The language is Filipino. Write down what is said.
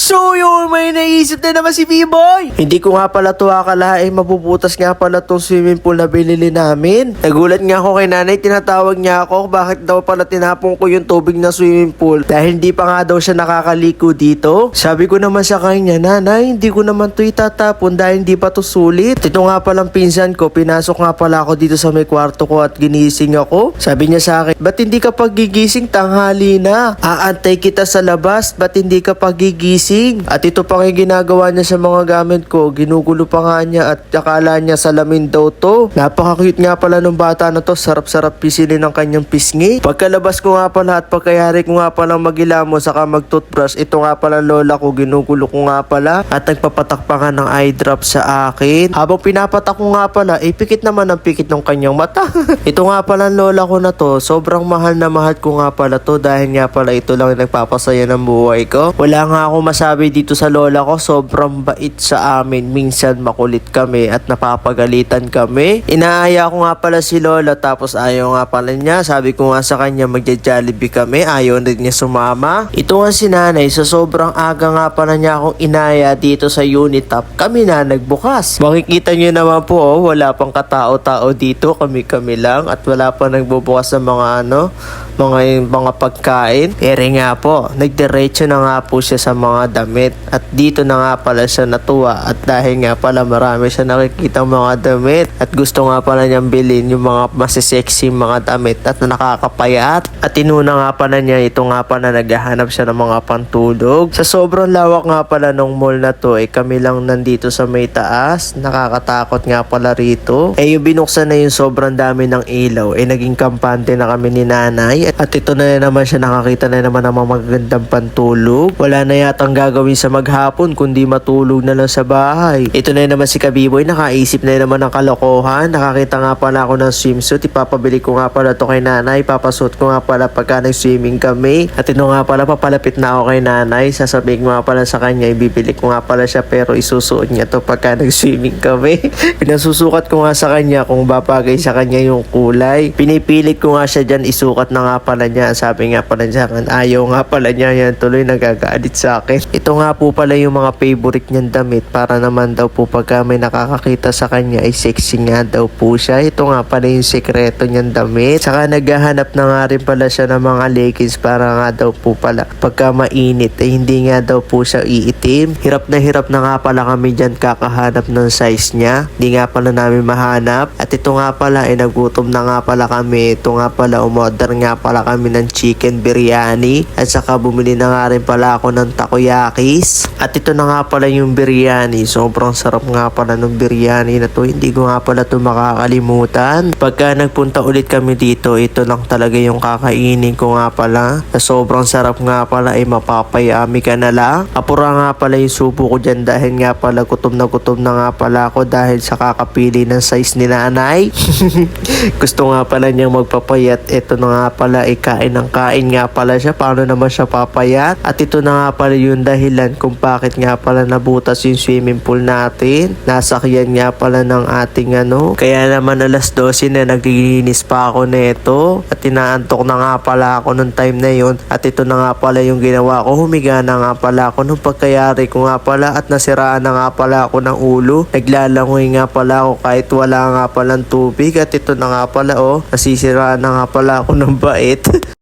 So yun, may naisip na naman si B-Boy. Hindi ko nga pala to akalain mapuputas nga pala tong swimming pool na binili namin. Nagulat nga ako kay nanay, tinatawag niya ako bakit daw pala tinapon ko yung tubig na swimming pool dahil hindi pa nga daw siya nakakaliko dito. Sabi ko naman sa kanya, nanay, hindi ko naman to itatapon dahil hindi pa to sulit. Ito nga palang pinsan ko, pinasok nga pala ako dito sa may kwarto ko at ginising ako. Sabi niya sa akin, ba't hindi ka pagigising, tanghali na? Aantay kita sa labas, ba't hindi ka pagigising? At ito pa nga ginagawa niya sa mga gamit ko. Ginugulo pa nga niya at akala niya salamin daw to. Napaka-cute nga pala nung bata na to. Sarap-sarap pisinin ng kanyang pisngi. Pagkalabas ko nga pala at pagkayari ko nga pala magilamo saka mag-toothbrush, ito nga pala lola ko, ginugulo ko nga pala at nagpapatak pa nga ng eye drop sa akin. Habang pinapatak ko nga pala, pikit naman ang pikit ng kanyang mata. Ito nga pala lola ko na to. Sobrang mahal na mahal ko nga pala to dahil nga pala ito lang nagpapasaya ng buhay ko. Wala nga ako masabi dito sa lola ko, sobrang bait sa amin. Minsan makulit kami at napapagalitan kami. Inaaya ko nga pala si lola tapos ayaw nga pala niya. Sabi ko nga sa kanya magja-Jollibee kami, ayaw rin niya sumama. Ito nga si nanay, sa sobrang aga nga pala niya akong inaya dito sa Unitop, kami na nagbukas. Makikita niyo naman po, wala pang katao-tao dito, kami-kami lang at wala pa nagbubukas ng mga pagkain. Pero nga po, nagdiretso na nga po siya sa mga damit at dito na nga pala siya natuwa at dahil nga pala marami siya nakikita mga damit at gusto nga pala niyang bilhin yung mga masisexy mga damit at nakakapayat at inuna nga pala niya ito nga pala naghahanap siya ng mga pantulog. Sa sobrang lawak nga pala nung mall na to kami lang nandito sa may taas, nakakatakot nga pala rito. Yung binuksan na yung sobrang dami ng ilaw naging kampante na kami ni nanay at ito na naman siya, nakakita na naman ng mga magagandang pantulog. Wala na yatang gagawin sa maghapon kundi matulog na lang sa bahay. Ito na naman si Kabiboy, nakaisip na naman ng kalokohan. Nakakita nga pala ako ng swimsuit, ipapabili ko nga pala to kay nanay, papasuot ko nga pala pagka nag-swimming kami. At ito nga pala, papalapit na ako kay nanay, sasabihin ko nga pala sa kanya, ibibili ko nga pala siya pero isusuot niya to pagka nag-swimming kami. Pinasusukat ko nga sa kanya kung babagay sa kanya yung kulay. Pinipilit ko nga siya dyan, isukat na nga pala niya. Sabi nga pala niya, ayaw nga pala niya, yan tuloy nagagaalit sa akin. Ito nga po pala yung mga favorite niyang damit para naman daw po pagka may nakakakita sa kanya ay sexy nga daw po siya. Ito nga pala yung sekreto niyang damit. Saka naghahanap na nga rin pala siya ng mga leggings para nga daw po pala pagka mainit hindi nga daw po siya iitim. Hirap na nga pala kami dyan kakahanap ng size niya. Hindi nga pala namin mahanap. At ito nga pala nagutom na nga pala kami. Ito nga pala umorder nga pala kami ng chicken biryani at saka bumili na nga rin pala ako ng takoyakis. At ito na nga pala yung biryani. Sobrang sarap nga pala ng biryani na to. Hindi ko nga pala to makakalimutan. Pagka nagpunta ulit kami dito, ito lang talaga yung kakainin ko nga pala. Na sobrang sarap nga pala mapapayami ka na lang. Apura nga pala yung subo ko dyan dahil nga pala gutom na nga pala ako dahil sa kakapili ng size ni nanay. Gusto nga pala niyang magpapayat. Ito na nga pala kain ng kain nga pala siya. Paano naman siya papayat? At ito na nga pala yung dahilan kung bakit nga pala nabutas yung swimming pool natin. Nasakyan nga pala ng ating Kaya naman alas 12 na naglilinis pa ako nito. At inaantok na nga pala ako nung time na yun. At ito na nga pala yung ginawa ko. Humiga na nga pala ako nung pagkayari ko nga pala at nasiraan na nga pala ako ng ulo. Naglalangoy nga pala ako kahit wala nga palang tubig. At ito na nga pala nasisiraan na nga pala ako ng bait.